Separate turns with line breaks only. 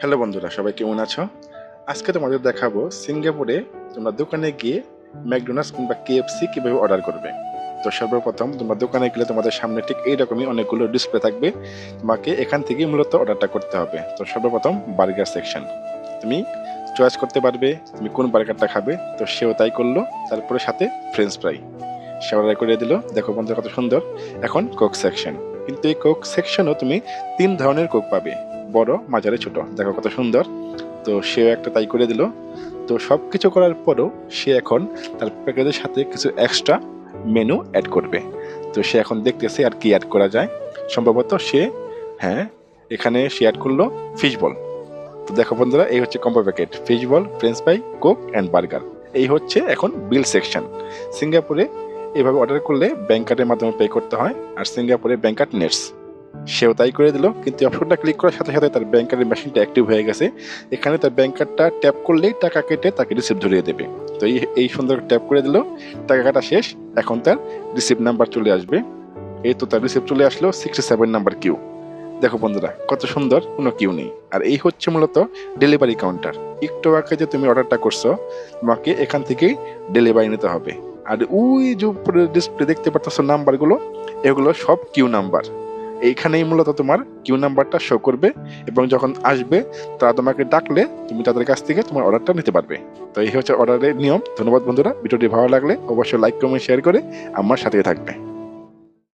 Hello বন্ধুরা, সবাই কেমন আছো? আজকে তোমাদের দেখাবো সিঙ্গাপুরে তোমরা দোকানে গিয়ে ম্যাকডোনাল্ডস কিংবা কেএফসি কিভাবে অর্ডার করবে। তো সর্বপ্রথম তোমরা দোকানে গেলে তোমাদের সামনে ঠিক এইরকমই অনেকগুলো ডিসপ্লে থাকবে। তোমাকে এখান থেকেই মূলত অর্ডারটা করতে হবে। তো সর্বপ্রথম বার্গার সেকশন, তুমি চয়েস করতে পারবে তুমি কোন বার্গারটা খাবে। তো সেও তাই করলো, তারপরে সাথে ফ্রেঞ্চ ফ্রাই সে অর্ডার করে দিল। দেখো বন্ধুরা কত সুন্দর। এখন কোক সেকশন, কিন্তু এই কোক সেকশনও তুমি 3 ধরনের কোক পাবে, বড়, মাঝারি, ছোট। দেখো কত সুন্দর। তো সেও একটা তাই করে দিল। তো সব কিছু করার পরও সে এখন তার প্যাকেজের সাথে কিছু এক্সট্রা মেনু অ্যাড করবে। তো সে এখন দেখতেছে আর কি অ্যাড করা যায়। সম্ভবত সে, হ্যাঁ, এখানে সে অ্যাড করলো ফিশ বল। তো দেখো বন্ধুরা, এই হচ্ছে combo packet, fish ball, French fry, Coke and burger. এই হচ্ছে এখন বিল সেকশন। সিঙ্গাপুরে এভাবে অর্ডার করলে ব্যাংক কার্ডের মাধ্যমে পে করতে হয়, আর সিঙ্গাপুরে ব্যাংক কার্ড নেটস। সেও তাই করে দিল, কিন্তু অপশনটা ক্লিক করার সাথে সাথে তার ব্যাংক কার্ডের মেশিনটা অ্যাক্টিভ হয়ে গেছে। এখানে তার ব্যাংক কার্ডটা ট্যাপ করলেই টাকা কেটে তাকে রিসিপ্ট ধরিয়ে দেবে। তো এই সুন্দর ট্যাপ করে দিল, টাকা কাটা শেষ। এখন তার রিসিপ্ট নাম্বার চলে আসবে। এই তো তার রিসিপ্ট চলে আসলো, 67 নাম্বার কিউ। দেখো বন্ধুরা কত সুন্দর, কোনো কিউ নেই। আর এই হচ্ছে মূলত ডেলিভারি কাউন্টার। একটু আগে যে তুমি অর্ডারটা করছো, তোমাকে এখান থেকেই ডেলিভারি নিতে হবে। আর ওই যে ডিসপ্লে দেখতে পাচ্ছ নাম্বারগুলো, এগুলো সব কিউ নাম্বার। এইখানেই মূলত তোমার কিউ নাম্বারটা শো করবে, এবং যখন আসবে তারা তোমাকে ডাকলে তুমি তাদের কাছ থেকে তোমার অর্ডারটা নিতে পারবে। তো এই হচ্ছে অর্ডারের নিয়ম। ধন্যবাদ বন্ধুরা, ভিডিওটি ভালো লাগলে অবশ্যই লাইক, কমেন্ট, শেয়ার করে আমার সাথে থাকবে।